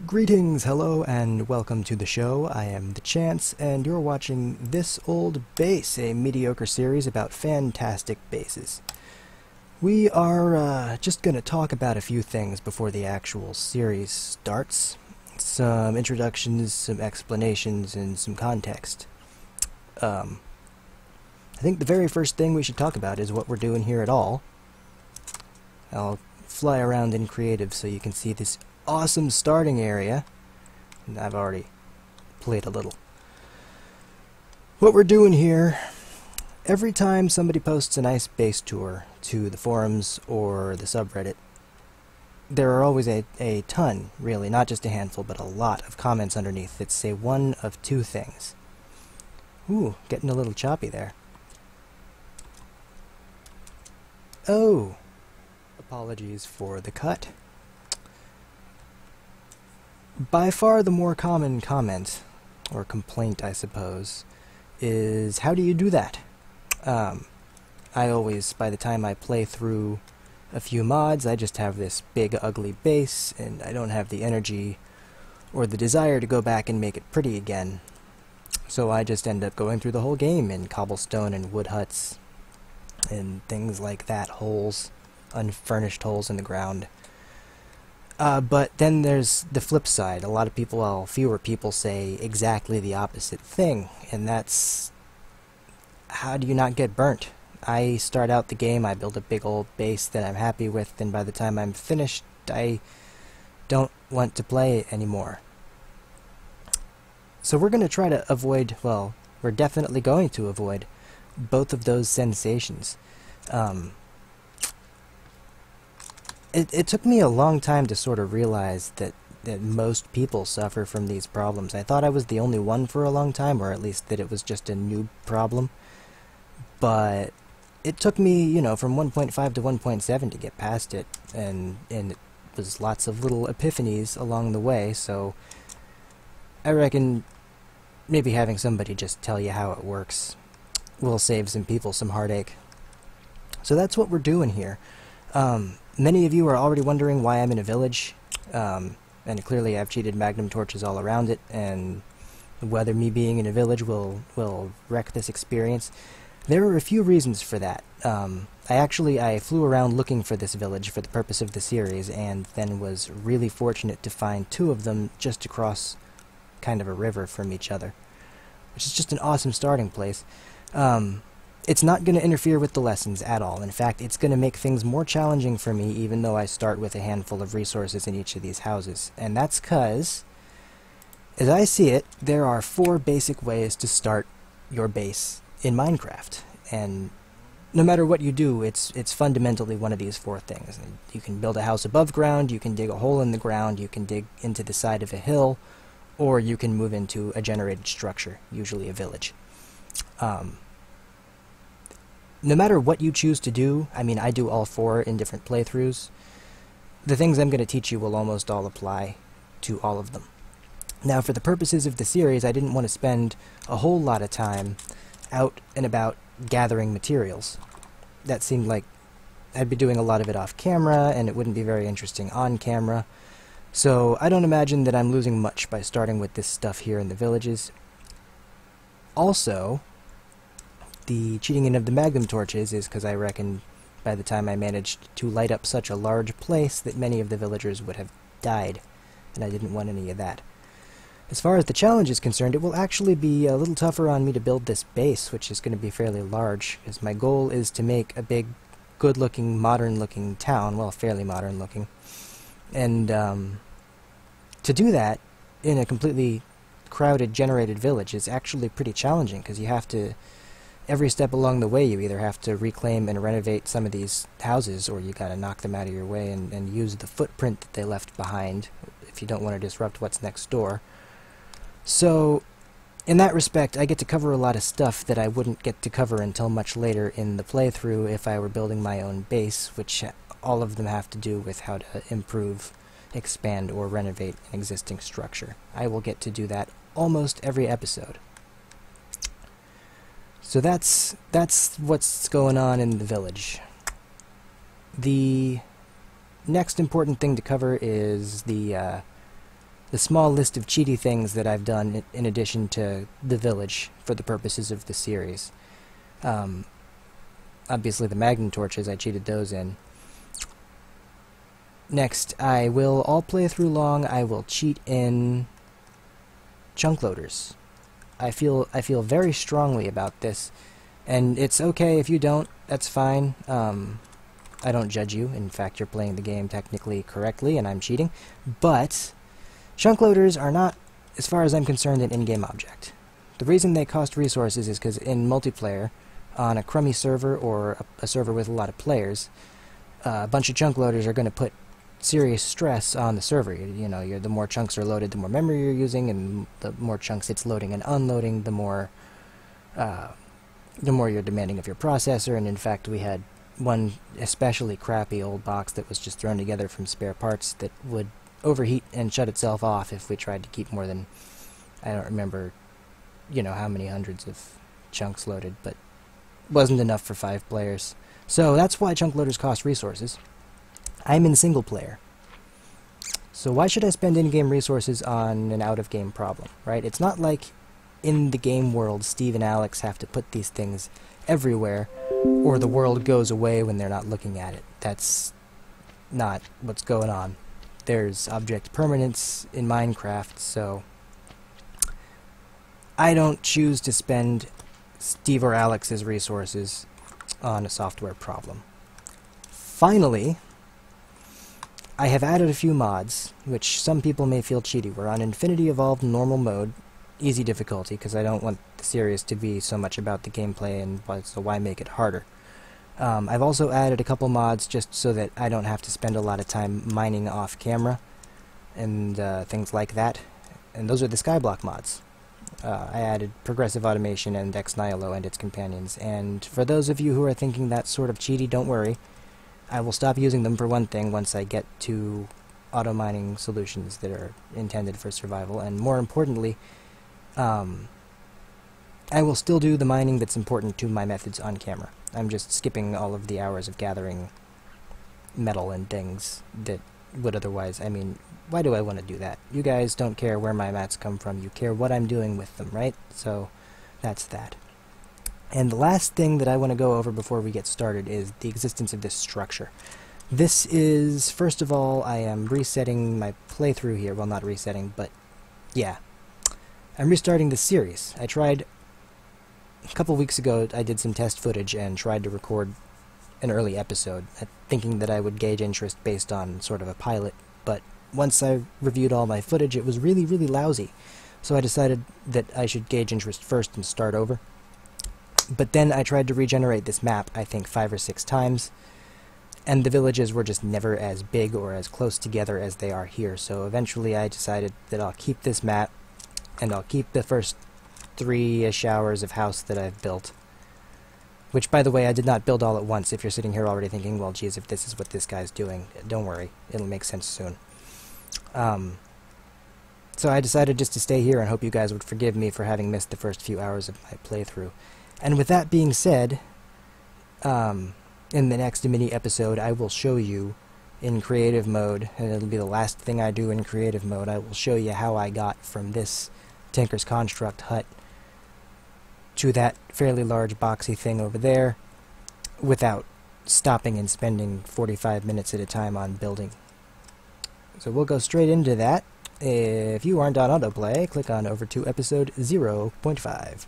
Greetings, hello, and welcome to the show. I am The Chance, and you're watching This Old Base, a mediocre series about fantastic bases. We are just going to talk about a few things before the actual series starts. Some introductions, some explanations, and some context. I think the very first thing we should talk about is what we're doing here at all. I'll fly around in creative so you can see this awesome starting area. And I've already played a little. What we're doing here, every time somebody posts a nice base tour to the forums or the subreddit, there are always a ton, really, not just a handful, but a lot of comments underneath that say one of two things. Ooh, getting a little choppy there. Oh, apologies for the cut. By far the more common comment, or complaint I suppose, is how do you do that? I always, by the time I play through a few mods, I just have this big ugly base, and I don't have the energy or the desire to go back and make it pretty again. So I just end up going through the whole game in cobblestone and wood huts, and things like that, holes, unfurnished holes in the ground. But then there's the flip side. A lot of people, well, fewer people say exactly the opposite thing, and that's, how do you not get burnt? I start out the game, I build a big old base that I'm happy with, and by the time I'm finished, I don't want to play anymore. So we're going to try to avoid, well, we're definitely going to avoid both of those sensations. It took me a long time to sort of realize that most people suffer from these problems. I thought I was the only one for a long time, or at least that it was just a noob problem. But it took me, you know, from 1.5 to 1.7 to get past it, and it was lots of little epiphanies along the way, so I reckon maybe having somebody just tell you how it works will save some people some heartache. So that's what we're doing here. Many of you are already wondering why I'm in a village, and clearly I've cheated magnum torches all around it, and whether me being in a village will wreck this experience. There are a few reasons for that. I flew around looking for this village for the purpose of the series, and then was really fortunate to find two of them just across kind of a river from each other, which is just an awesome starting place. It's not going to interfere with the lessons at all. In fact, it's going to make things more challenging for me, even though I start with a handful of resources in each of these houses. And that's because, as I see it, there are 4 basic ways to start your base in Minecraft. And no matter what you do, it's fundamentally one of these 4 things. You can build a house above ground, you can dig a hole in the ground, you can dig into the side of a hill, or you can move into a generated structure, usually a village. No matter what you choose to do, I mean, I do all 4 in different playthroughs, the things I'm going to teach you will almost all apply to all of them. Now, for the purposes of the series, I didn't want to spend a whole lot of time out and about gathering materials. That seemed like I'd be doing a lot of it off camera, and it wouldn't be very interesting on camera. So I don't imagine that I'm losing much by starting with this stuff here in the villages. Also, the cheating in of the magnum torches is because I reckon by the time I managed to light up such a large place that many of the villagers would have died, and I didn't want any of that. As far as the challenge is concerned, it will actually be a little tougher on me to build this base, which is going to be fairly large, because my goal is to make a big, good-looking, modern-looking town, well, fairly modern-looking, and to do that in a completely crowded, generated village is actually pretty challenging, because you have to, every step along the way, you either have to reclaim and renovate some of these houses, or you gotta knock them out of your way and use the footprint that they left behind if you don't want to disrupt what's next door. So, in that respect, I get to cover a lot of stuff that I wouldn't get to cover until much later in the playthrough if I were building my own base, which all of them have to do with how to improve, expand, or renovate an existing structure. I will get to do that almost every episode. So that's what's going on in the village. The next important thing to cover is the the small list of cheaty things that I've done in addition to the village for the purposes of the series. Obviously the Magnum torches, I cheated those in. Next, I will, all playthrough long, I will cheat in chunk loaders. I feel very strongly about this, and it's okay if you don't, that's fine. I don't judge you. In fact, you're playing the game technically correctly, and I'm cheating. But chunk loaders are not, as far as I'm concerned, an in-game object. The reason they cost resources is because in multiplayer, on a crummy server or a server with a lot of players, a bunch of chunk loaders are going to put serious stress on the server. You know, the more chunks are loaded, the more memory you're using, and the more chunks it's loading and unloading, the more you're demanding of your processor. And in fact, we had one especially crappy old box that was just thrown together from spare parts that would overheat and shut itself off if we tried to keep more than, I don't remember, you know, how many hundreds of chunks loaded, but wasn't enough for 5 players. So that's why chunk loaders cost resources. I'm in single player. So why should I spend in-game resources on an out-of-game problem, right? It's not like in the game world Steve and Alex have to put these things everywhere or the world goes away when they're not looking at it. That's not what's going on. There's object permanence in Minecraft, so I don't choose to spend Steve or Alex's resources on a software problem. Finally, I have added a few mods, which some people may feel cheaty. We're on Infinity Evolved normal mode, easy difficulty, because I don't want the series to be so much about the gameplay, and so why make it harder. I've also added a couple mods just so that I don't have to spend a lot of time mining off camera and things like that, and those are the Skyblock mods. I added Progressive Automation and Xnihilo and its companions, and for those of you who are thinking that's sort of cheaty, don't worry. I will stop using them for one thing once I get to auto-mining solutions that are intended for survival, and more importantly, I will still do the mining that's important to my methods on camera. I'm just skipping all of the hours of gathering metal and things that would otherwise, I mean, why do I want to do that? You guys don't care where my mats come from, you care what I'm doing with them, right? So, that's that. And the last thing that I want to go over before we get started is the existence of this structure. This is, first of all, I am resetting my playthrough here. Well, not resetting, but yeah. I'm restarting the series. I tried, a couple weeks ago, I did some test footage and tried to record an early episode, thinking that I would gauge interest based on sort of a pilot, but once I reviewed all my footage, it was really, really lousy. So I decided that I should gauge interest first and start over. But then I tried to regenerate this map, I think 5 or 6 times, and the villages were just never as big or as close together as they are here, so eventually I decided that I'll keep this map, and I'll keep the first 3-ish hours of house that I've built. Which, by the way, I did not build all at once. If you're sitting here already thinking, well, geez, if this is what this guy's doing, don't worry, it'll make sense soon. So I decided just to stay here and hope you guys would forgive me for having missed the first few hours of my playthrough. And with that being said, in the next mini episode, I will show you in creative mode, and it'll be the last thing I do in creative mode, I will show you how I got from this Tinker's Construct hut to that fairly large boxy thing over there without stopping and spending 45 minutes at a time on building. So we'll go straight into that. If you aren't on autoplay, click on over to episode 0.5.